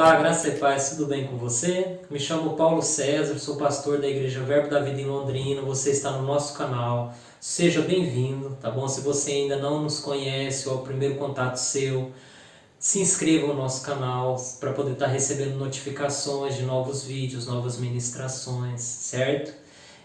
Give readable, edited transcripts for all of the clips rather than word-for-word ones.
Olá, graça e paz, tudo bem com você? Me chamo Paulo César, sou pastor da Igreja Verbo da Vida em Londrina, você está no nosso canal, seja bem-vindo, tá bom? Se você ainda não nos conhece ou é o primeiro contato seu, se inscreva no nosso canal para poder estar recebendo notificações de novos vídeos, novas ministrações, certo?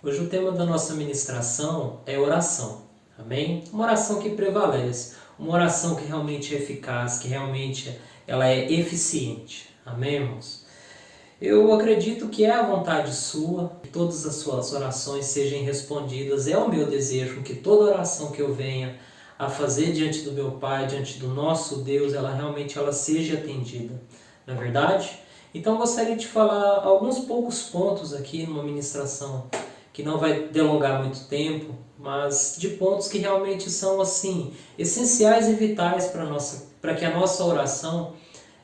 Hoje o tema da nossa ministração é oração, amém? Uma oração que prevalece, uma oração que realmente é eficaz, que realmente ela é eficiente, amém, irmãos? Eu acredito que é a vontade sua, que todas as suas orações sejam respondidas, é o meu desejo que toda oração que eu venha a fazer diante do meu Pai, diante do nosso Deus, ela realmente seja atendida, não é verdade? Então gostaria de falar alguns poucos pontos aqui numa ministração que não vai delongar muito tempo, mas de pontos que realmente são assim essenciais e vitais para que a nossa oração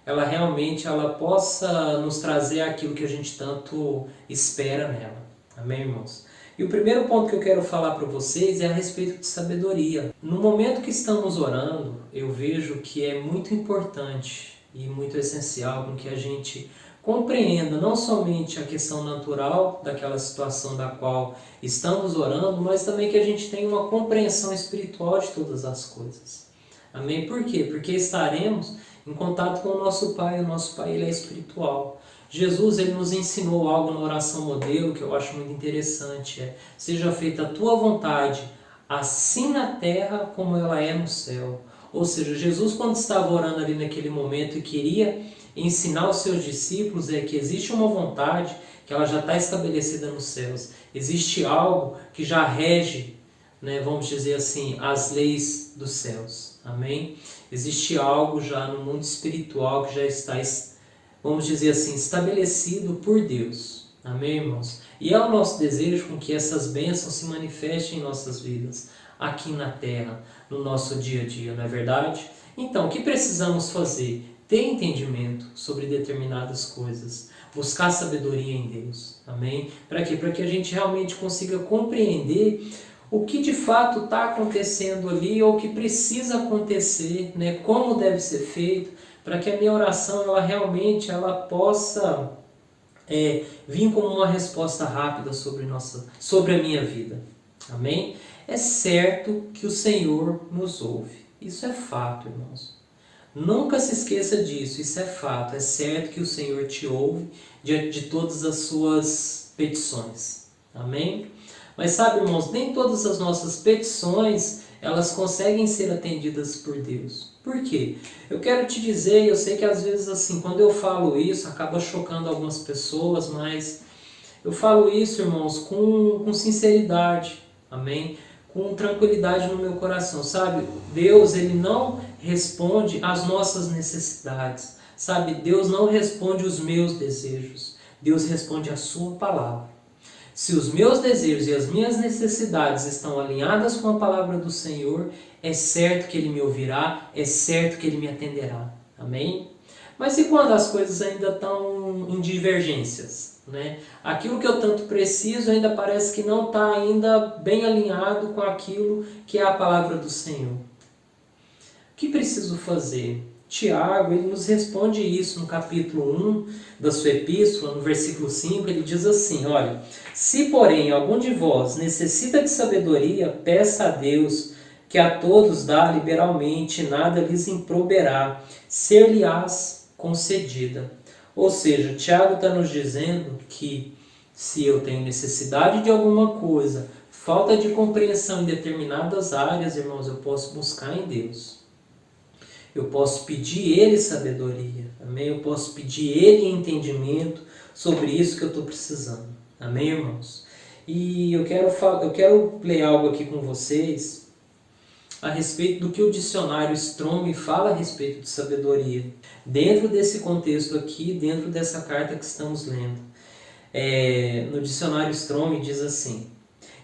ela possa nos trazer aquilo que a gente tanto espera nela. Amém, irmãos? E o primeiro ponto que eu quero falar para vocês é a respeito de sabedoria. No momento que estamos orando, eu vejo que é muito importante e muito essencial com que a gente compreenda não somente a questão natural daquela situação da qual estamos orando, mas também que a gente tenha uma compreensão espiritual de todas as coisas. Amém? Por quê? Porque estaremos em contato com o nosso Pai ele é espiritual. Jesus ele nos ensinou algo na oração modelo que eu acho muito interessante, seja feita a tua vontade, assim na terra como ela é no céu. Ou seja, Jesus quando estava orando ali naquele momento e queria ensinar os seus discípulos que existe uma vontade que ela já está estabelecida nos céus. Existe algo que já rege, vamos dizer assim, as leis dos céus. Amém? Existe algo já no mundo espiritual que já está, vamos dizer assim, estabelecido por Deus. Amém, irmãos? E é o nosso desejo com que essas bênçãos se manifestem em nossas vidas, aqui na terra, no nosso dia a dia, não é verdade? Então, o que precisamos fazer? Ter entendimento sobre determinadas coisas, buscar sabedoria em Deus. Amém? Para quê? Para que a gente realmente consiga compreender o que de fato está acontecendo ali ou o que precisa acontecer, como deve ser feito, para que a minha oração ela possa vir como uma resposta rápida sobre a minha vida. Amém? É certo que o Senhor nos ouve. Isso é fato, irmãos. Nunca se esqueça disso, isso é fato. É certo que o Senhor te ouve diante de todas as suas petições. Amém? Mas sabe, irmãos, nem todas as nossas petições, elas conseguem ser atendidas por Deus. Por quê? Eu quero te dizer, eu sei que às vezes assim, quando eu falo isso, acaba chocando algumas pessoas, mas eu falo isso, irmãos, com sinceridade, amém? Com tranquilidade no meu coração, sabe? Deus, ele não responde às nossas necessidades, sabe? Deus não responde os meus desejos, Deus responde a sua palavra. Se os meus desejos e as minhas necessidades estão alinhadas com a palavra do Senhor, é certo que Ele me ouvirá, é certo que Ele me atenderá. Amém? Mas e quando as coisas ainda estão em divergências? Aquilo que eu tanto preciso ainda parece que não está ainda bem alinhado com aquilo que é a palavra do Senhor. O que preciso fazer? Tiago, ele nos responde isso no capítulo 1 da sua epístola, no versículo 5, ele diz assim, olha, se porém algum de vós necessita de sabedoria, peça a Deus, que a todos dá liberalmente, nada lhes improverá, ser-lhe-ás concedida. Ou seja, Tiago está nos dizendo que se eu tenho necessidade de alguma coisa, falta de compreensão em determinadas áreas, irmãos, eu posso buscar em Deus. Eu posso pedir Ele sabedoria, amém? Eu posso pedir Ele entendimento sobre isso que eu estou precisando, amém, irmãos? E eu quero ler algo aqui com vocês a respeito do que o dicionário Strong fala a respeito de sabedoria. Dentro desse contexto aqui, dentro dessa carta que estamos lendo, no dicionário Strong diz assim,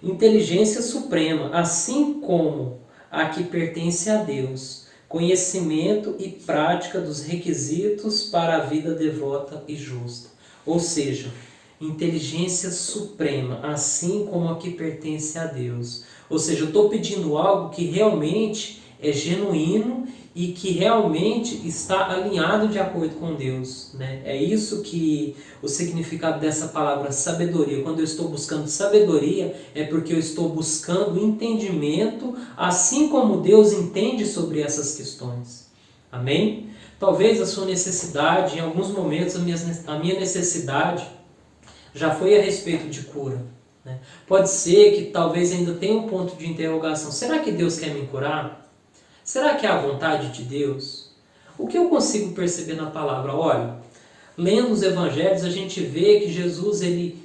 inteligência suprema, assim como a que pertence a Deus, conhecimento e prática dos requisitos para a vida devota e justa. Ou seja, inteligência suprema, assim como a que pertence a Deus. Ou seja, eu estou pedindo algo que realmente é genuíno e que realmente está alinhado de acordo com Deus, né? É isso que o significado dessa palavra sabedoria. Quando eu estou buscando sabedoria, é porque eu estou buscando entendimento, assim como Deus entende sobre essas questões. Amém? Talvez a sua necessidade, em alguns momentos a minha necessidade já foi a respeito de cura, né? Pode ser que talvez ainda tenha um ponto de interrogação. Será que Deus quer me curar? Será que é a vontade de Deus? O que eu consigo perceber na palavra? Olha, lendo os evangelhos a gente vê que Jesus ele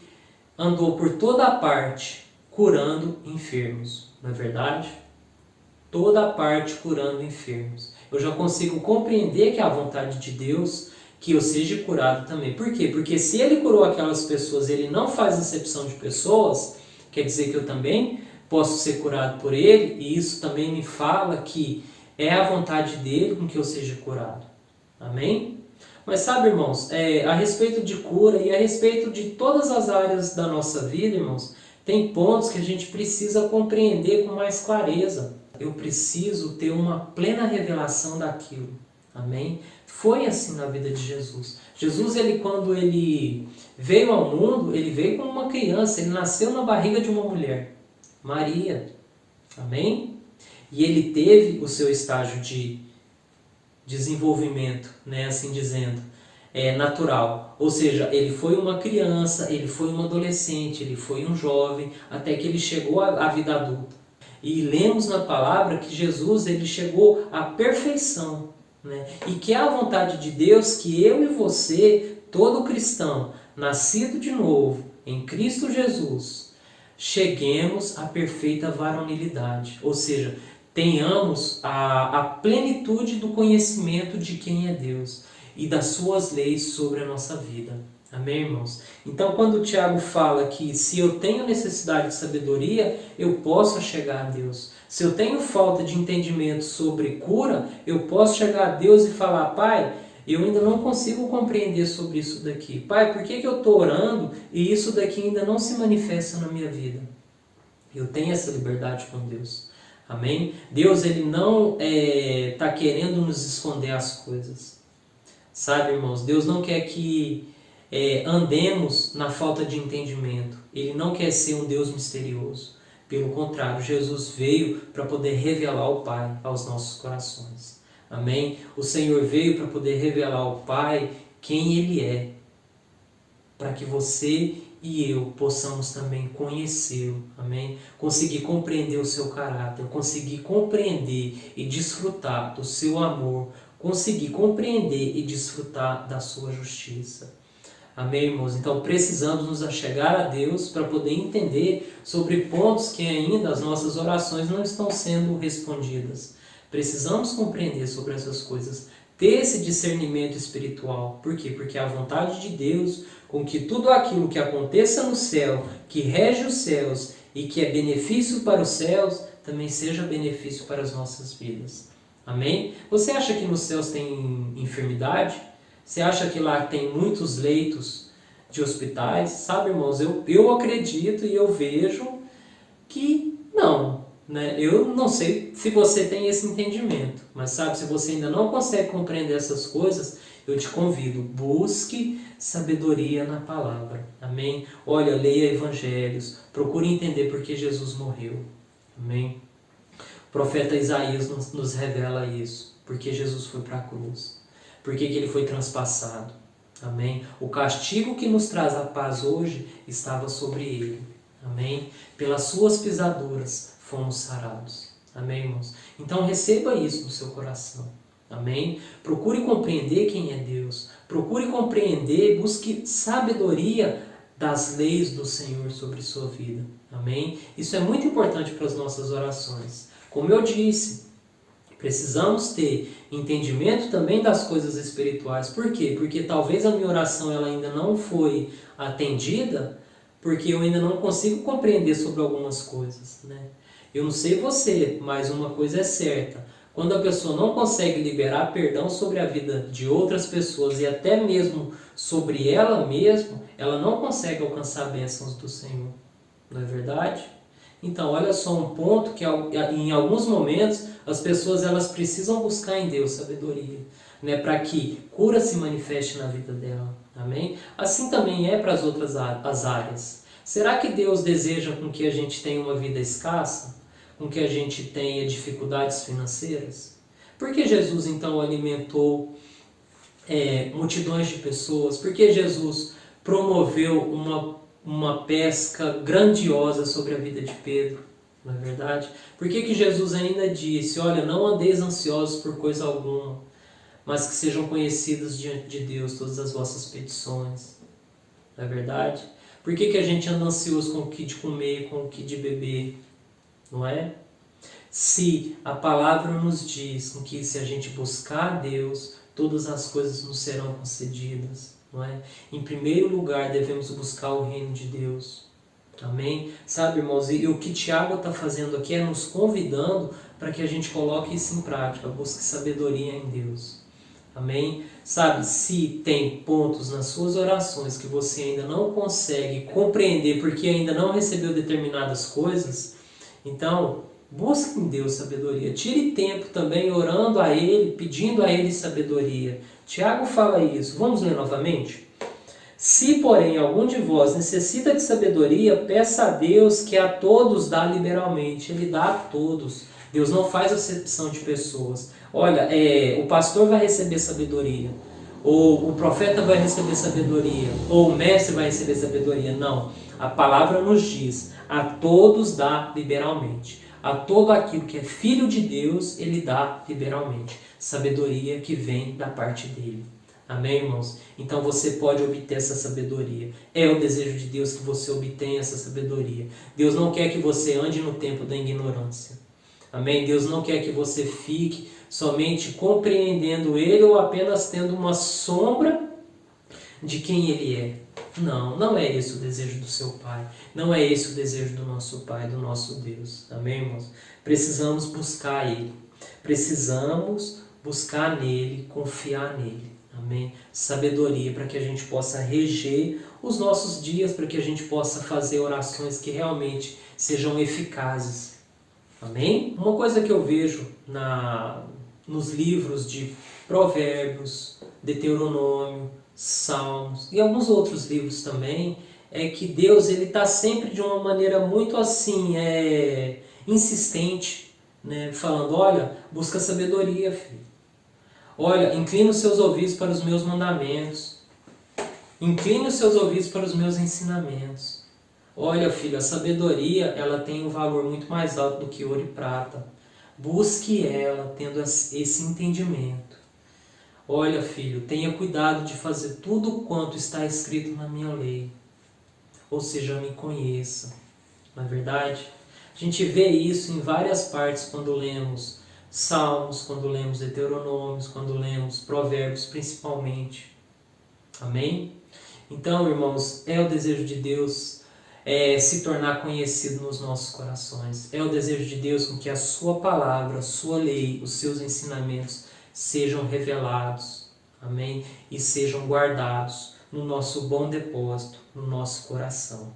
andou por toda a parte curando enfermos, não é verdade? Toda a parte curando enfermos. Eu já consigo compreender que é a vontade de Deus que eu seja curado também. Por quê? Porque se ele curou aquelas pessoas, ele não faz acepção de pessoas, quer dizer que eu também posso ser curado por ele, e isso também me fala que é a vontade dele com que eu seja curado. Amém? Mas sabe, irmãos, a respeito de cura e a respeito de todas as áreas da nossa vida, irmãos, tem pontos que a gente precisa compreender com mais clareza. Eu preciso ter uma plena revelação daquilo. Amém? Foi assim na vida de Jesus. Jesus, quando ele veio ao mundo, ele veio como uma criança, ele nasceu na barriga de uma mulher, Maria. Amém? E ele teve o seu estágio de desenvolvimento, né, assim dizendo, natural. Ou seja, ele foi uma criança, ele foi um adolescente, ele foi um jovem, até que ele chegou à vida adulta. E lemos na palavra que Jesus ele chegou à perfeição, né? E que é a vontade de Deus que eu e você, todo cristão, nascido de novo, em Cristo Jesus, cheguemos à perfeita varonilidade. Ou seja, tenhamos a plenitude do conhecimento de quem é Deus e das suas leis sobre a nossa vida. Amém, irmãos? Então, quando o Tiago fala que se eu tenho necessidade de sabedoria, eu posso chegar a Deus. Se eu tenho falta de entendimento sobre cura, eu posso chegar a Deus e falar, Pai, eu ainda não consigo compreender sobre isso daqui. Pai, por que eu estou orando e isso daqui ainda não se manifesta na minha vida? Eu tenho essa liberdade com Deus. Amém? Deus ele não está querendo nos esconder as coisas. Sabe, irmãos? Deus não quer que andemos na falta de entendimento. Ele não quer ser um Deus misterioso. Pelo contrário, Jesus veio para poder revelar o Pai aos nossos corações. Amém? O Senhor veio para poder revelar ao Pai quem Ele é. Para que você e eu possamos também conhecê-lo. Amém? Conseguir compreender o seu caráter, conseguir compreender e desfrutar do seu amor, conseguir compreender e desfrutar da sua justiça. Amém, irmãos? Então precisamos nos achegar a Deus para poder entender sobre pontos que ainda as nossas orações não estão sendo respondidas. Precisamos compreender sobre essas coisas, ter esse discernimento espiritual. Por quê? Porque a vontade de Deus com que tudo aquilo que aconteça no céu, que rege os céus e que é benefício para os céus, também seja benefício para as nossas vidas. Amém? Você acha que nos céus tem enfermidade? Você acha que lá tem muitos leitos de hospitais? Sabe, irmãos, eu acredito e eu vejo que não. Né? Eu não sei se você tem esse entendimento, mas sabe, se você ainda não consegue compreender essas coisas, eu te convido, busque sabedoria na palavra. Amém? Olha, leia evangelhos, procure entender por que Jesus morreu. Amém? O profeta Isaías nos revela isso, porque Jesus foi para a cruz. Por que ele foi transpassado? Amém? O castigo que nos traz a paz hoje estava sobre ele. Amém? Pelas suas pisaduras fomos sarados. Amém, irmãos? Então receba isso no seu coração. Amém? Procure compreender quem é Deus. Procure compreender, busque sabedoria das leis do Senhor sobre sua vida. Amém? Isso é muito importante para as nossas orações. Como eu disse, precisamos ter entendimento também das coisas espirituais. Por quê? Porque talvez a minha oração ela ainda não foi atendida, porque eu ainda não consigo compreender sobre algumas coisas. Né? Eu não sei você, mas uma coisa é certa. Quando a pessoa não consegue liberar perdão sobre a vida de outras pessoas e até mesmo sobre ela mesma, ela não consegue alcançar bênçãos do Senhor. Não é verdade? Então, olha só um ponto que em alguns momentos as pessoas elas precisam buscar em Deus sabedoria, né, para que cura se manifeste na vida dela. Amém? Assim também é para as outras as áreas. Será que Deus deseja com que a gente tenha uma vida escassa? Com que a gente tenha dificuldades financeiras? Por que Jesus então alimentou multidões de pessoas? Por que Jesus promoveu uma pesca grandiosa sobre a vida de Pedro? Não é verdade? Por que Jesus ainda disse, olha, não andeis ansiosos por coisa alguma, mas que sejam conhecidas diante de Deus todas as vossas petições? Não é verdade? Por que a gente anda ansioso com o que de comer, com o que de beber? Não é? Se a palavra nos diz que se a gente buscar a Deus, todas as coisas nos serão concedidas. Não é? Em primeiro lugar, devemos buscar o reino de Deus. Amém? Sabe, irmãos, e o que Tiago está fazendo aqui é nos convidando para que a gente coloque isso em prática, busque sabedoria em Deus. Amém? Sabe, se tem pontos nas suas orações que você ainda não consegue compreender porque ainda não recebeu determinadas coisas, então busque em Deus sabedoria. Tire tempo também orando a Ele, pedindo a Ele sabedoria. Tiago fala isso. Vamos ler novamente? Se, porém, algum de vós necessita de sabedoria, peça a Deus que a todos dá liberalmente. Ele dá a todos. Deus não faz acepção de pessoas. Olha, o pastor vai receber sabedoria, ou o profeta vai receber sabedoria, ou o mestre vai receber sabedoria. Não. A palavra nos diz, a todos dá liberalmente. A todo aquilo que é filho de Deus, Ele dá liberalmente. Sabedoria que vem da parte dEle. Amém, irmãos? Então você pode obter essa sabedoria. É o desejo de Deus que você obtenha essa sabedoria. Deus não quer que você ande no tempo da ignorância. Amém? Deus não quer que você fique somente compreendendo Ele ou apenas tendo uma sombra de quem Ele é. Não, não é esse o desejo do seu Pai. Não é esse o desejo do nosso Pai, do nosso Deus. Amém, irmãos? Precisamos buscar Ele. Precisamos buscar nele, confiar nele. Amém? Sabedoria para que a gente possa reger os nossos dias, para que a gente possa fazer orações que realmente sejam eficazes. Amém? Uma coisa que eu vejo nos livros de Provérbios, Deuteronômio, Salmos e alguns outros livros também, é que Deus está sempre de uma maneira muito assim, insistente, né? Falando, olha, busca sabedoria, filho. Olha, inclina os seus ouvidos para os meus mandamentos. Incline os seus ouvidos para os meus ensinamentos. Olha, filho, a sabedoria ela tem um valor muito mais alto do que ouro e prata. Busque ela tendo esse entendimento. Olha, filho, tenha cuidado de fazer tudo quanto está escrito na minha lei. Ou seja, me conheça. Não é verdade? A gente vê isso em várias partes quando lemos Salmos, quando lemos Deuteronômios, quando lemos Provérbios principalmente. Amém? Então, irmãos, é o desejo de Deus se tornar conhecido nos nossos corações. É o desejo de Deus com que a sua palavra, a sua lei, os seus ensinamentos sejam revelados. Amém? E sejam guardados no nosso bom depósito, no nosso coração.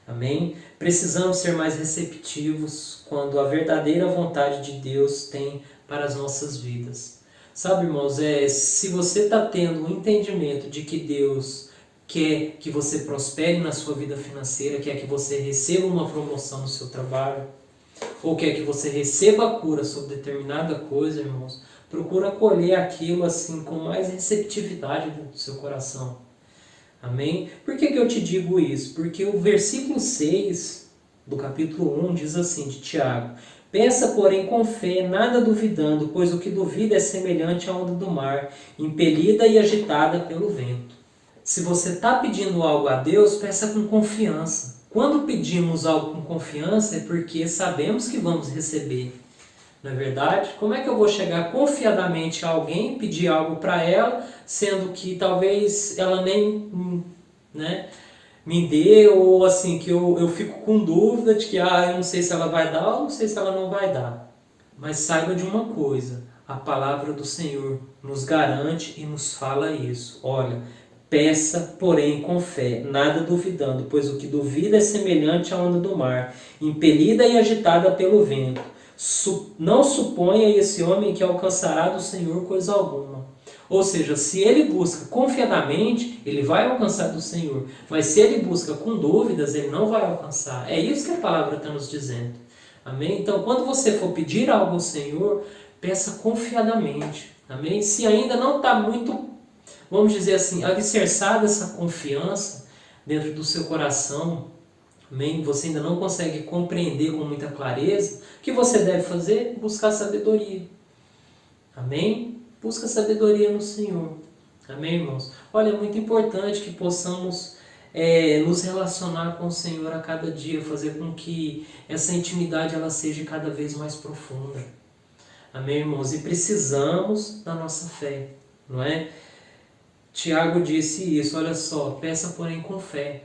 Amém? Precisamos ser mais receptivos quando a verdadeira vontade de Deus tem para as nossas vidas. Sabe, irmãos, se você está tendo um entendimento de que Deus quer que você prospere na sua vida financeira, quer que você receba uma promoção no seu trabalho, ou quer que você receba a cura sobre determinada coisa, irmãos, procura acolher aquilo assim com mais receptividade dentro do seu coração. Amém? Por que eu te digo isso? Porque o versículo 6 do capítulo 1 diz assim, de Tiago: pensa, porém, com fé, nada duvidando, pois o que duvida é semelhante à onda do mar, impelida e agitada pelo vento. Se você está pedindo algo a Deus, peça com confiança. Quando pedimos algo com confiança é porque sabemos que vamos receber. Não é verdade? Como é que eu vou chegar confiadamente a alguém, pedir algo para ela, sendo que talvez ela nem me dê, ou assim, que eu fico com dúvida de que eu não sei se ela vai dar ou não sei se ela não vai dar. Mas saiba de uma coisa, a palavra do Senhor nos garante e nos fala isso. Olha, Peça, porém, com fé, nada duvidando, pois o que duvida é semelhante à onda do mar, impelida e agitada pelo vento. Não suponha esse homem que alcançará do Senhor coisa alguma. Ou seja, se ele busca confiadamente, ele vai alcançar do Senhor. Mas se ele busca com dúvidas, ele não vai alcançar. É isso que a palavra está nos dizendo. Amém? Então, quando você for pedir algo ao Senhor, peça confiadamente. Amém? Se ainda não está muito, vamos dizer assim, alicerçada essa confiança dentro do seu coração, amém? Você ainda não consegue compreender com muita clareza, o que você deve fazer? Buscar sabedoria. Amém? Busca sabedoria no Senhor. Amém, irmãos? Olha, é muito importante que possamos nos relacionar com o Senhor a cada dia, fazer com que essa intimidade ela seja cada vez mais profunda. Amém, irmãos? E precisamos da nossa fé, não é? Tiago disse isso, olha só, peça porém com fé.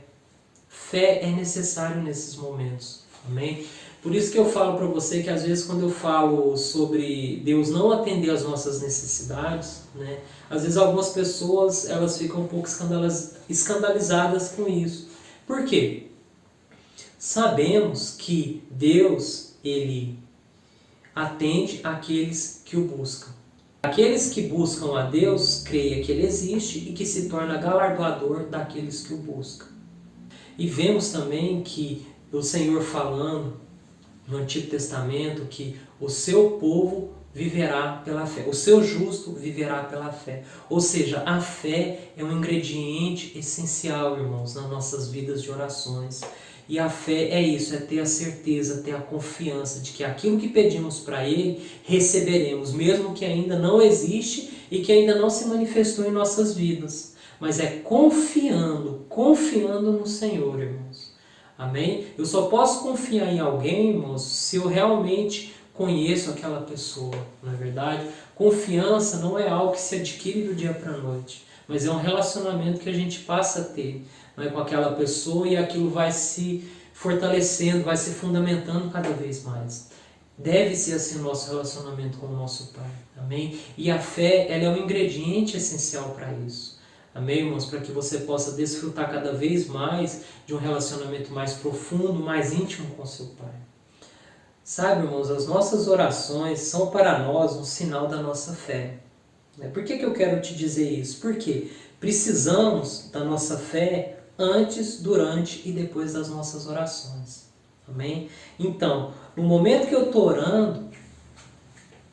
Fé é necessário nesses momentos, amém? Por isso que eu falo para você que às vezes quando eu falo sobre Deus não atender às nossas necessidades, né? Às vezes algumas pessoas elas ficam um pouco escandalizadas com isso. Por quê? Sabemos que Deus, Ele atende àqueles que o buscam. Aqueles que buscam a Deus, creia que Ele existe e que se torna galardoador daqueles que o buscam. E vemos também que o Senhor falando no Antigo Testamento que o seu povo viverá pela fé, o seu justo viverá pela fé. Ou seja, a fé é um ingrediente essencial, irmãos, nas nossas vidas de orações. E a fé é isso, é ter a certeza, ter a confiança de que aquilo que pedimos para Ele, receberemos, mesmo que ainda não existe e que ainda não se manifestou em nossas vidas. Mas é confiando no Senhor, irmãos. Amém? Eu só posso confiar em alguém, irmãos, se eu realmente conheço aquela pessoa, não é verdade? Confiança não é algo que se adquire do dia para a noite, mas é um relacionamento que a gente passa a ter, não é, com aquela pessoa, e aquilo vai se fortalecendo, vai se fundamentando cada vez mais. Deve ser assim o nosso relacionamento com o nosso Pai. Amém? E a fé, ela é um ingrediente essencial para isso. Amém, irmãos? Para que você possa desfrutar cada vez mais de um relacionamento mais profundo, mais íntimo com seu Pai. Sabe, irmãos, as nossas orações são para nós um sinal da nossa fé. Por que eu quero te dizer isso? Porque precisamos da nossa fé antes, durante e depois das nossas orações. Amém? Então, no momento que eu estou orando,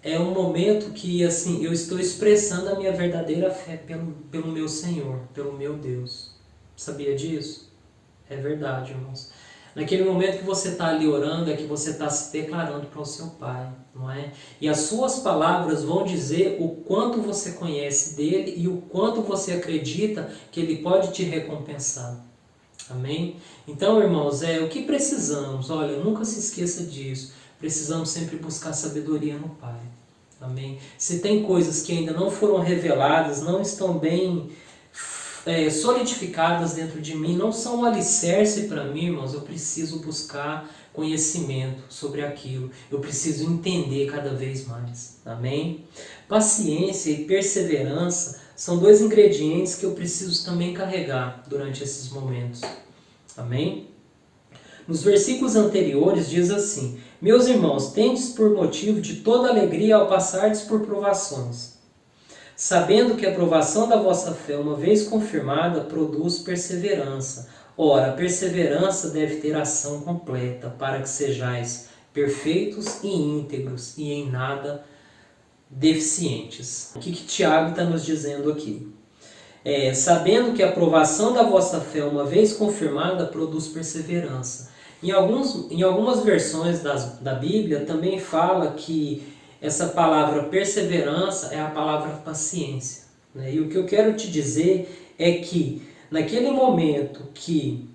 é um momento que assim, eu estou expressando a minha verdadeira fé pelo meu Senhor, pelo meu Deus. Sabia disso? É verdade, irmãos. Naquele momento que você está ali orando, é que você está se declarando para o seu Pai, não é? E as suas palavras vão dizer o quanto você conhece dele e o quanto você acredita que ele pode te recompensar. Amém? Então, irmãos, o que precisamos? Olha, nunca se esqueça disso. Precisamos sempre buscar sabedoria no Pai. Amém? Se tem coisas que ainda não foram reveladas, não estão bem solidificadas dentro de mim, não são um alicerce para mim, irmãos, eu preciso buscar conhecimento sobre aquilo. Eu preciso entender cada vez mais. Amém? Paciência e perseverança são dois ingredientes que eu preciso também carregar durante esses momentos. Amém? Nos versículos anteriores diz assim: meus irmãos, tendes por motivo de toda alegria ao passardes por provações, sabendo que a provação da vossa fé, uma vez confirmada, produz perseverança. Ora, a perseverança deve ter ação completa, para que sejais perfeitos e íntegros e em nada deficientes. O que Tiago está nos dizendo aqui? Sabendo que a provação da vossa fé, uma vez confirmada, produz perseverança. Em algumas versões da Bíblia também fala que essa palavra perseverança é a palavra paciência. Né? E o que eu quero te dizer é que naquele momento que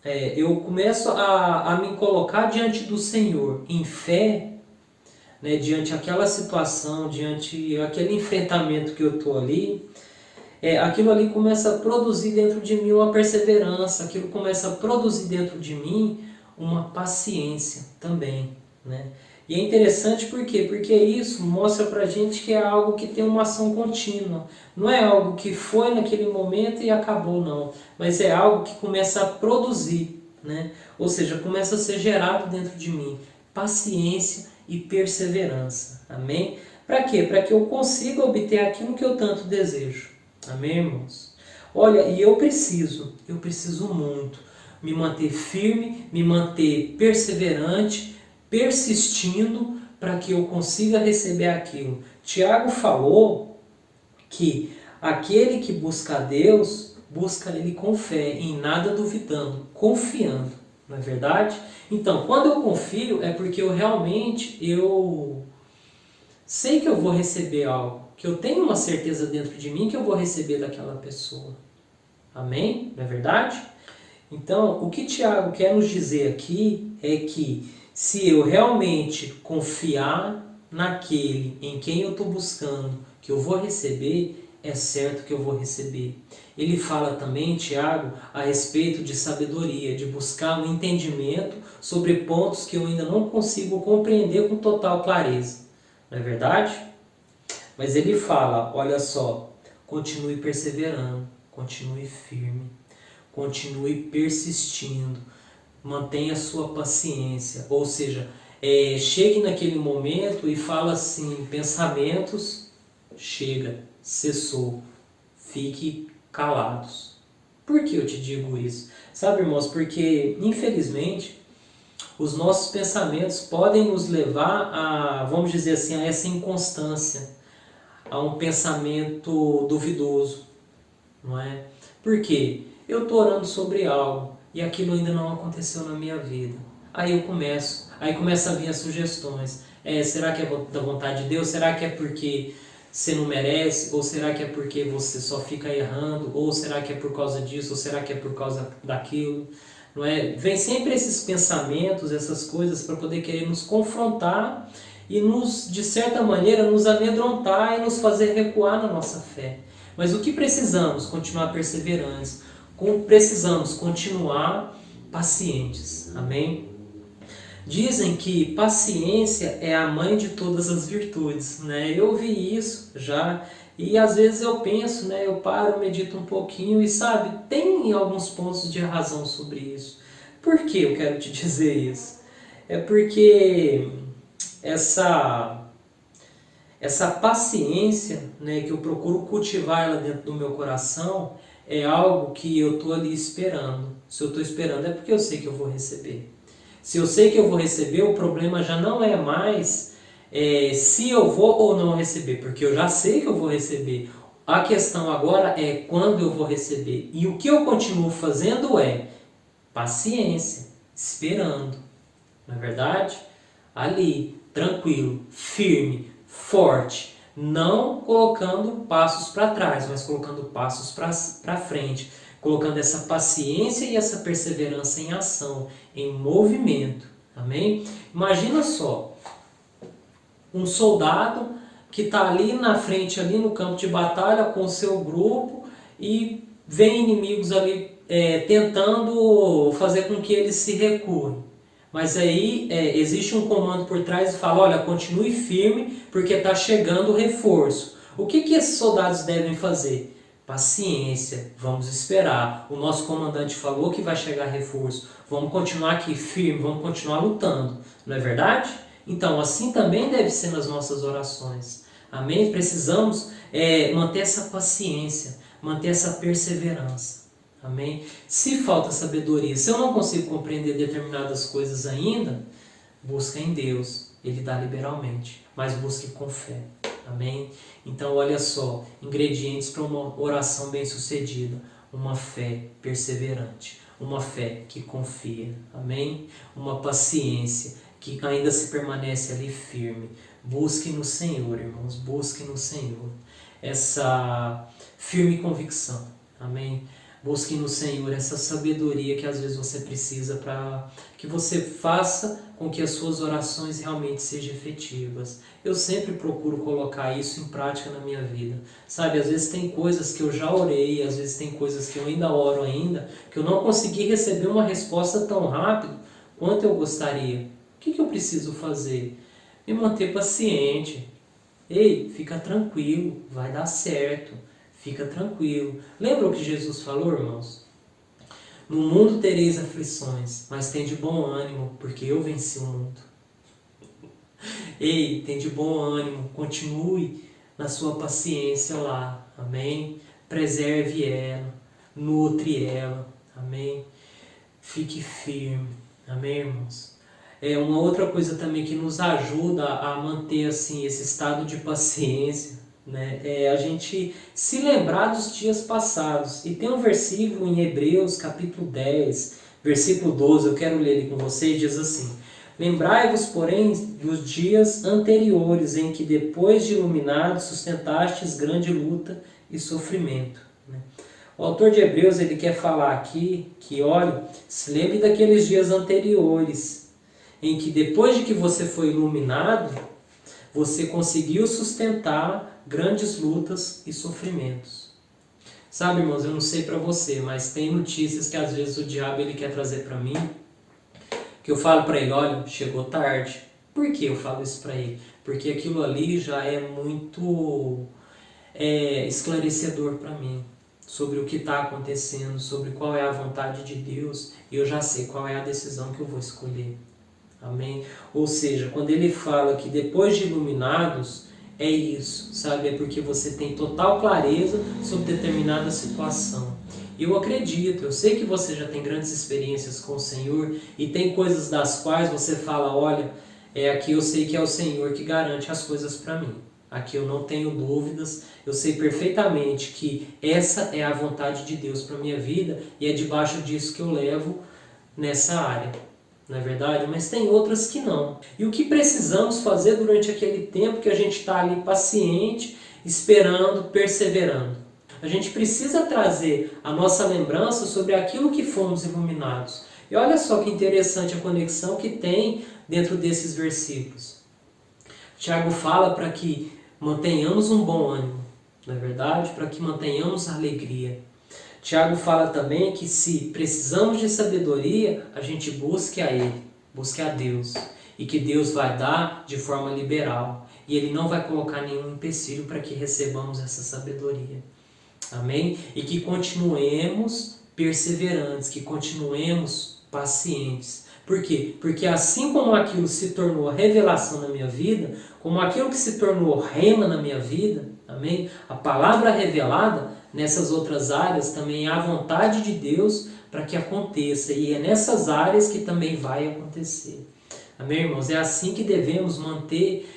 eu começo a me colocar diante do Senhor em fé, né, diante aquela situação, diante aquele enfrentamento que eu estou ali, aquilo ali começa a produzir dentro de mim uma perseverança, aquilo começa a produzir dentro de mim uma paciência também. Né? E é interessante por quê? Porque isso mostra pra gente que é algo que tem uma ação contínua. Não é algo que foi naquele momento e acabou, não. Mas é algo que começa a produzir, né? Ou seja, começa a ser gerado dentro de mim. Paciência e perseverança. Amém? Para quê? Para que eu consiga obter aquilo que eu tanto desejo. Amém, irmãos? Olha, e eu preciso muito me manter firme, me manter perseverante, persistindo para que eu consiga receber aquilo. Tiago falou que aquele que busca a Deus, busca Ele com fé, em nada duvidando, confiando, não é verdade? Então, quando eu confio, é porque eu sei que eu vou receber algo, que eu tenho uma certeza dentro de mim que eu vou receber daquela pessoa. Amém? Não é verdade? Então, o que Tiago quer nos dizer aqui é que se eu realmente confiar naquele em quem eu estou buscando, que eu vou receber, é certo que eu vou receber. Ele fala também, Tiago, a respeito de sabedoria, de buscar um entendimento sobre pontos que eu ainda não consigo compreender com total clareza. Não é verdade? Mas ele fala, olha só, continue perseverando, continue firme, continue persistindo, mantenha sua paciência, ou seja, chegue naquele momento e fala assim, pensamentos, chega, cessou, fique calados. Por que eu te digo isso? Sabe, irmãos, porque infelizmente os nossos pensamentos podem nos levar a, vamos dizer assim, a essa inconstância, a um pensamento duvidoso, não é? Por quê? Eu estou orando sobre algo e aquilo ainda não aconteceu na minha vida. Aí começa a vir as sugestões. Será que é da vontade de Deus? Será que é porque você não merece? Ou será que é porque você só fica errando? Ou será que é por causa disso? Ou será que é por causa daquilo? Não é? Vem sempre esses pensamentos, essas coisas para poder querer nos confrontar e nos, de certa maneira, nos amedrontar e nos fazer recuar na nossa fé. Mas o que precisamos? Continuar perseverantes. Precisamos continuar pacientes. Amém? Dizem que paciência é a mãe de todas as virtudes, né? Eu ouvi isso já e às vezes eu penso, né? Eu paro, medito um pouquinho e sabe, tem alguns pontos de razão sobre isso. Por que eu quero te dizer isso? É porque essa paciência, né, que eu procuro cultivar ela dentro do meu coração, é algo que eu estou ali esperando. Se eu estou esperando é porque eu sei que eu vou receber. Se eu sei que eu vou receber, o problema já não é mais se eu vou ou não receber, porque eu já sei que eu vou receber. A questão agora é quando eu vou receber. E o que eu continuo fazendo é paciência, esperando. Não é verdade? Ali, tranquilo, firme, forte, não colocando passos para trás, mas colocando passos para frente, colocando essa paciência e essa perseverança em ação, em movimento. Amém? Imagina só, um soldado que está ali na frente, ali no campo de batalha com o seu grupo e vem inimigos ali tentando fazer com que eles se recuem. Mas aí existe um comando por trás e fala, olha, continue firme porque está chegando o reforço. O que esses soldados devem fazer? Paciência, vamos esperar. O nosso comandante falou que vai chegar reforço. Vamos continuar aqui firme, vamos continuar lutando. Não é verdade? Então, assim também deve ser nas nossas orações. Amém? Precisamos manter essa paciência, manter essa perseverança. Amém? Se falta sabedoria, se eu não consigo compreender determinadas coisas ainda, busca em Deus, Ele dá liberalmente, mas busque com fé. Amém? Então olha só, ingredientes para uma oração bem sucedida, uma fé perseverante, uma fé que confia. Amém? Uma paciência que ainda se permanece ali firme. Busque no Senhor, irmãos, busque no Senhor essa firme convicção. Amém? Busque no Senhor essa sabedoria que às vezes você precisa para que você faça com que as suas orações realmente sejam efetivas. Eu sempre procuro colocar isso em prática na minha vida. Sabe, às vezes tem coisas que eu já orei, às vezes tem coisas que eu ainda oro ainda, que eu não consegui receber uma resposta tão rápido quanto eu gostaria. O que eu preciso fazer? Me manter paciente. Ei, fica tranquilo, vai dar certo. Fica tranquilo. Lembra o que Jesus falou, irmãos? No mundo tereis aflições, mas tem de bom ânimo, porque eu venci o mundo. Ei, tem de bom ânimo, continue na sua paciência lá, amém? Preserve ela, nutre ela, amém? Fique firme, amém, irmãos? Uma outra coisa também que nos ajuda a manter assim, esse estado de paciência, né? É a gente se lembrar dos dias passados. E tem um versículo em Hebreus, capítulo 10, versículo 12, eu quero ler ele com vocês, diz assim: Lembrai-vos, porém, dos dias anteriores, em que, depois de iluminados, sustentastes grande luta e sofrimento. O autor de Hebreus ele quer falar aqui que, olha, se lembre daqueles dias anteriores, em que depois de que você foi iluminado, você conseguiu sustentar grandes lutas e sofrimentos. Sabe, irmãos, eu não sei para você, mas tem notícias que às vezes o diabo ele quer trazer para mim, que eu falo para ele, olha, chegou tarde. Por que eu falo isso para ele? Porque aquilo ali já é muito esclarecedor para mim, sobre o que está acontecendo, sobre qual é a vontade de Deus, e eu já sei qual é a decisão que eu vou escolher. Amém? Ou seja, quando ele fala que depois de iluminados, é isso, sabe? É porque você tem total clareza sobre determinada situação. Eu acredito, eu sei que você já tem grandes experiências com o Senhor e tem coisas das quais você fala, olha, aqui eu sei que é o Senhor que garante as coisas para mim. Aqui eu não tenho dúvidas, eu sei perfeitamente que essa é a vontade de Deus para a minha vida e é debaixo disso que eu levo nessa área. Não é verdade? Mas tem outras que não. E o que precisamos fazer durante aquele tempo que a gente está ali paciente, esperando, perseverando? A gente precisa trazer a nossa lembrança sobre aquilo que fomos iluminados. E olha só que interessante a conexão que tem dentro desses versículos. Tiago fala para que mantenhamos um bom ânimo, não é verdade? Para que mantenhamos a alegria. Tiago fala também que se precisamos de sabedoria, a gente busque a Ele, busque a Deus. E que Deus vai dar de forma liberal. E Ele não vai colocar nenhum empecilho para que recebamos essa sabedoria. Amém? E que continuemos perseverantes, que continuemos pacientes. Por quê? Porque assim como aquilo se tornou revelação na minha vida, como aquilo que se tornou rema na minha vida, amém? A palavra revelada, nessas outras áreas também há vontade de Deus para que aconteça. E é nessas áreas que também vai acontecer. Amém, irmãos? É assim que devemos manter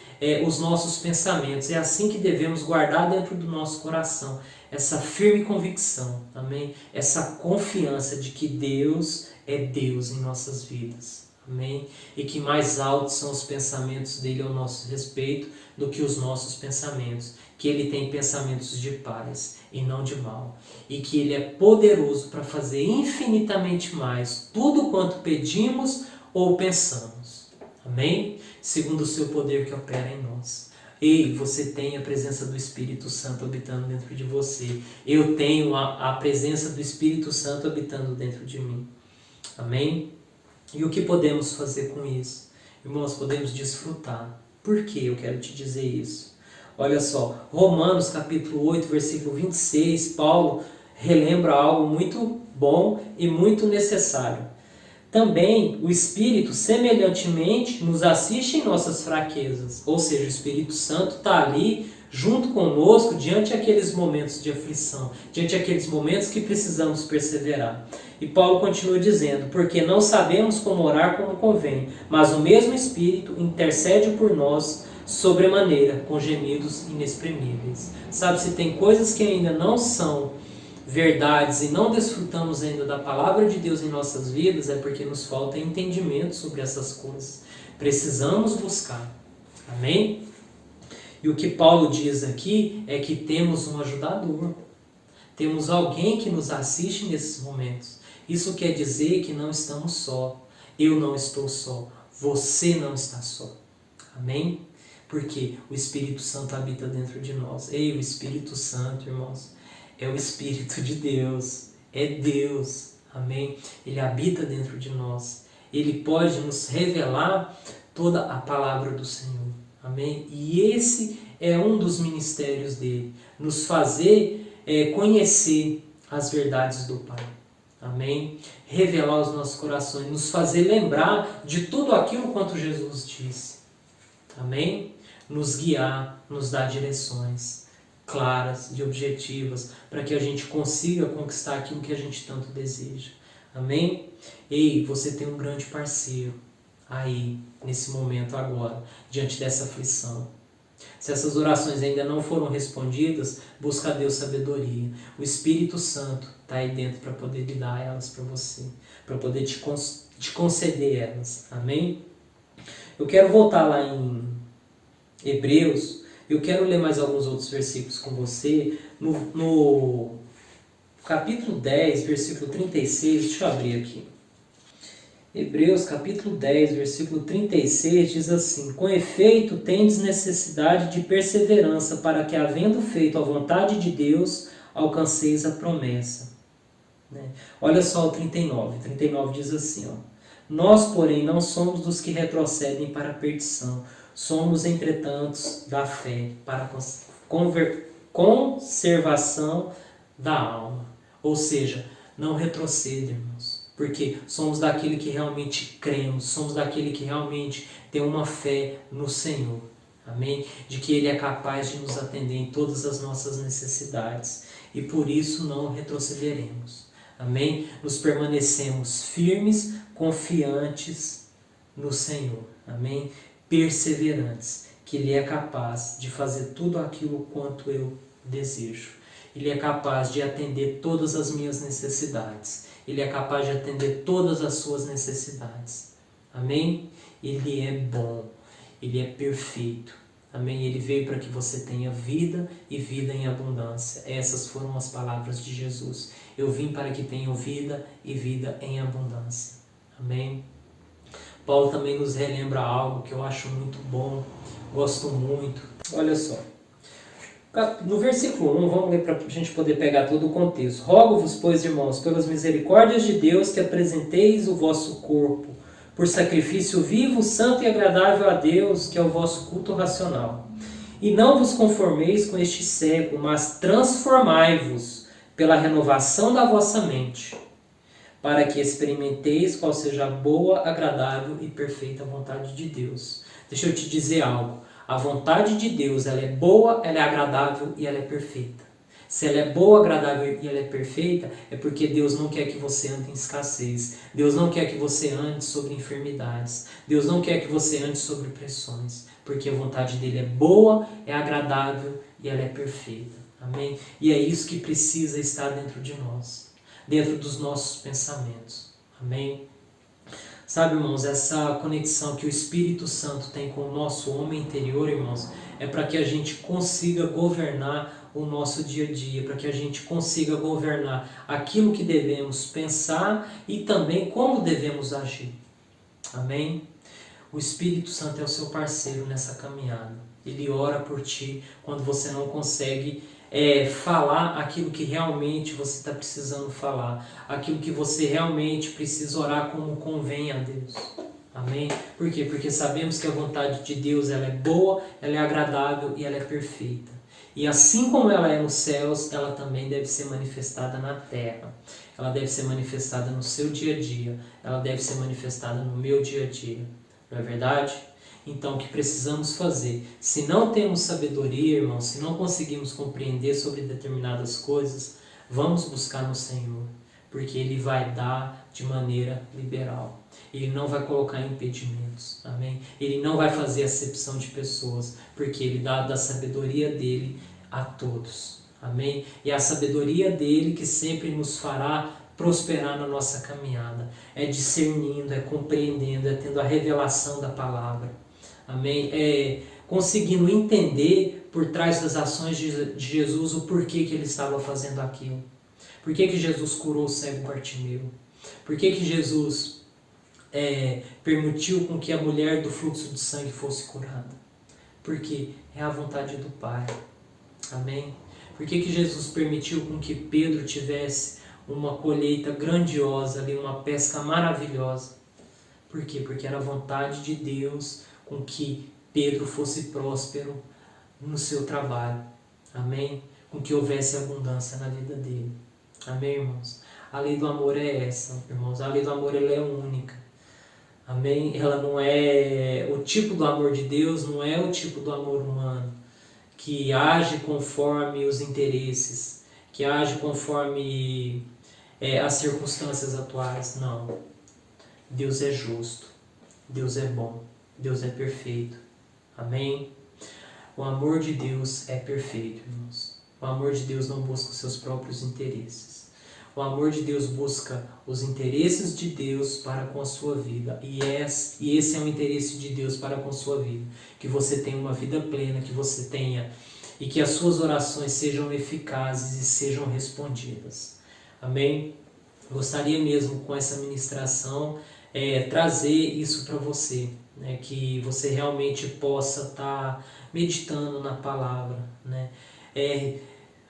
os nossos pensamentos. É assim que devemos guardar dentro do nosso coração essa firme convicção, amém? Essa confiança de que Deus é Deus em nossas vidas, amém? E que mais altos são os pensamentos dele ao nosso respeito do que os nossos pensamentos. Que ele tem pensamentos de paz e não de mal. E que ele é poderoso para fazer infinitamente mais tudo quanto pedimos ou pensamos. Amém? Segundo o seu poder que opera em nós. Ei, você tem a presença do Espírito Santo habitando dentro de você. Eu tenho a presença do Espírito Santo habitando dentro de mim. Amém? E o que podemos fazer com isso? Irmãos, podemos desfrutar. Por que eu quero te dizer isso? Olha só, Romanos capítulo 8, versículo 26, Paulo relembra algo muito bom e muito necessário. Também o Espírito, semelhantemente, nos assiste em nossas fraquezas. Ou seja, o Espírito Santo está ali junto conosco diante daqueles momentos de aflição, diante daqueles momentos que precisamos perseverar. E Paulo continua dizendo, porque não sabemos como orar como convém, mas o mesmo Espírito intercede por nós sobremaneira, com gemidos inexprimíveis. Sabe, se tem coisas que ainda não são verdades e não desfrutamos ainda da palavra de Deus em nossas vidas, é porque nos falta entendimento sobre essas coisas. Precisamos buscar. Amém? E o que Paulo diz aqui é que temos um ajudador. Temos alguém que nos assiste nesses momentos. Isso quer dizer que não estamos só. Eu não estou só. Você não está só. Amém? Porque o Espírito Santo habita dentro de nós. Ei, o Espírito Santo, irmãos, é o Espírito de Deus. É Deus. Amém? Ele habita dentro de nós. Ele pode nos revelar toda a palavra do Senhor. Amém? E esse é um dos ministérios dele, nos fazer conhecer as verdades do Pai. Amém? Revelar os nossos corações, nos fazer lembrar de tudo aquilo quanto Jesus disse. Amém? Nos guiar, nos dar direções claras e objetivas para que a gente consiga conquistar aquilo que a gente tanto deseja. Amém? Ei, você tem um grande parceiro aí, nesse momento agora, diante dessa aflição. Se essas orações ainda não foram respondidas, busca a Deus sabedoria. O Espírito Santo está aí dentro para poder lhe dar elas para você, para poder te conceder elas. Amém? Eu quero voltar lá em Hebreus. Eu quero ler mais alguns outros versículos com você. No capítulo 10, versículo 36, deixa eu abrir aqui. Hebreus capítulo 10, versículo 36 diz assim: com efeito, tendes necessidade de perseverança, para que, havendo feito a vontade de Deus, alcanceis a promessa. Olha só o 39. 39 diz assim: nós, porém, não somos dos que retrocedem para a perdição. Somos, entretanto, da fé, para a conservação da alma. Ou seja, não retroceda, irmãos. Porque somos daquele que realmente cremos, somos daquele que realmente tem uma fé no Senhor. Amém? De que Ele é capaz de nos atender em todas as nossas necessidades. E por isso não retrocederemos. Amém? Nos permanecemos firmes, confiantes no Senhor. Amém? Perseverantes. Que Ele é capaz de fazer tudo aquilo quanto eu desejo. Ele é capaz de atender todas as minhas necessidades. Ele é capaz de atender todas as suas necessidades. Amém? Ele é bom. Ele é perfeito. Amém? Ele veio para que você tenha vida e vida em abundância. Essas foram as palavras de Jesus. Eu vim para que tenham vida e vida em abundância. Amém? Paulo também nos relembra algo que eu acho muito bom. Gosto muito. Olha só. No versículo 1, vamos ler para a gente poder pegar todo o contexto. Rogo-vos, pois, irmãos, pelas misericórdias de Deus, que apresenteis o vosso corpo por sacrifício vivo, santo e agradável a Deus, que é o vosso culto racional. E não vos conformeis com este século, mas transformai-vos pela renovação da vossa mente, para que experimenteis qual seja a boa, agradável e perfeita vontade de Deus. Deixa eu te dizer algo. A vontade de Deus, ela é boa, ela é agradável e ela é perfeita. Se ela é boa, agradável e ela é perfeita, é porque Deus não quer que você ande em escassez. Deus não quer que você ande sobre enfermidades. Deus não quer que você ande sobre pressões. Porque a vontade dele é boa, é agradável e ela é perfeita. Amém? E é isso que precisa estar dentro de nós. Dentro dos nossos pensamentos. Amém? Sabe, irmãos, essa conexão que o Espírito Santo tem com o nosso homem interior, irmãos, é para que a gente consiga governar o nosso dia a dia, para que a gente consiga governar aquilo que devemos pensar e também como devemos agir. Amém? O Espírito Santo é o seu parceiro nessa caminhada. Ele ora por ti quando você não consegue falar aquilo que realmente você está precisando falar, aquilo que você realmente precisa orar como convém a Deus. Amém? Por quê? Porque sabemos que a vontade de Deus ela é boa, ela é agradável e ela é perfeita. E assim como ela é nos céus, ela também deve ser manifestada na terra. Ela deve ser manifestada no seu dia a dia, ela deve ser manifestada no meu dia a dia. Não é verdade? Então, o que precisamos fazer? Se não temos sabedoria, irmãos, se não conseguimos compreender sobre determinadas coisas, vamos buscar no Senhor, porque Ele vai dar de maneira liberal. Ele não vai colocar impedimentos, amém? Ele não vai fazer acepção de pessoas, porque Ele dá da sabedoria dEle a todos, amém? E a sabedoria dEle que sempre nos fará prosperar na nossa caminhada. É discernindo, é compreendendo, é tendo a revelação da palavra. Amém? É conseguindo entender por trás das ações de Jesus o porquê que ele estava fazendo aquilo. Por que Jesus curou o cego Bartimeu? Por que Jesus permitiu com que a mulher do fluxo de sangue fosse curada? Porque é a vontade do Pai. Amém? Por que Jesus permitiu com que Pedro tivesse uma colheita grandiosa ali, uma pesca maravilhosa? Por quê? Porque era a vontade de Deus com que Pedro fosse próspero no seu trabalho. Amém? Com que houvesse abundância na vida dele. Amém, irmãos? A lei do amor é essa, irmãos. A lei do amor ela é única. Amém? Ela não é... O tipo do amor de Deus não é o tipo do amor humano, que age conforme os interesses, que age conforme as circunstâncias atuais. Não. Deus é justo. Deus é bom. Deus é perfeito. Amém? O amor de Deus é perfeito, irmãos. O amor de Deus não busca os seus próprios interesses. O amor de Deus busca os interesses de Deus para com a sua vida. E esse é o interesse de Deus para com a sua vida. Que você tenha uma vida plena, que você tenha... E que as suas orações sejam eficazes e sejam respondidas. Amém? Gostaria mesmo, com essa ministração, trazer isso para você. Né? Que você realmente possa estar meditando na palavra. Né?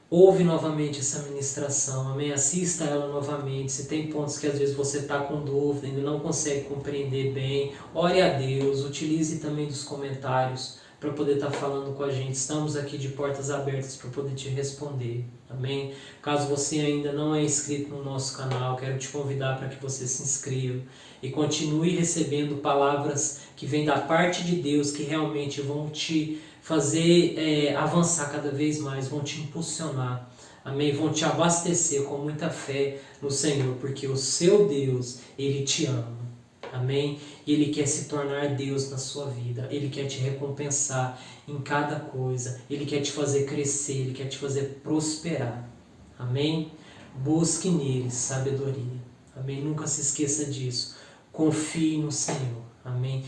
Ouve novamente essa ministração, amém? Assista ela novamente. Se tem pontos que às vezes você está com dúvida, ainda não consegue compreender bem, ore a Deus, utilize também dos comentários para poder estar falando com a gente. Estamos aqui de portas abertas para poder te responder, amém? Caso você ainda não é inscrito no nosso canal, quero te convidar para que você se inscreva e continue recebendo palavras que vêm da parte de Deus, que realmente vão te fazer avançar cada vez mais, vão te impulsionar, amém? Vão te abastecer com muita fé no Senhor, porque o seu Deus, Ele te ama, amém? E Ele quer se tornar Deus na sua vida, Ele quer te recompensar em cada coisa, Ele quer te fazer crescer, Ele quer te fazer prosperar, amém? Busque nele sabedoria, amém? Nunca se esqueça disso, confie no Senhor, amém?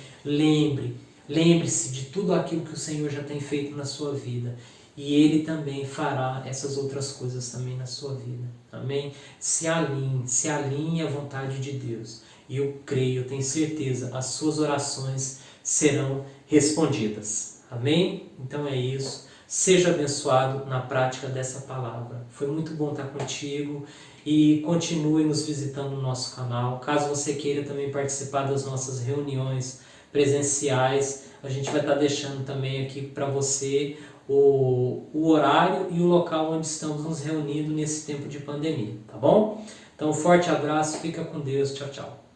Lembre-se de tudo aquilo que o Senhor já tem feito na sua vida. E Ele também fará essas outras coisas também na sua vida. Amém? Se alinhe à vontade de Deus. E eu creio, eu tenho certeza, as suas orações serão respondidas. Amém? Então é isso. Seja abençoado na prática dessa palavra. Foi muito bom estar contigo. E continue nos visitando no nosso canal. Caso você queira também participar das nossas reuniões presenciais, a gente vai estar deixando também aqui para você o horário e o local onde estamos nos reunindo nesse tempo de pandemia, tá bom? Então, um forte abraço, fica com Deus, tchau, tchau.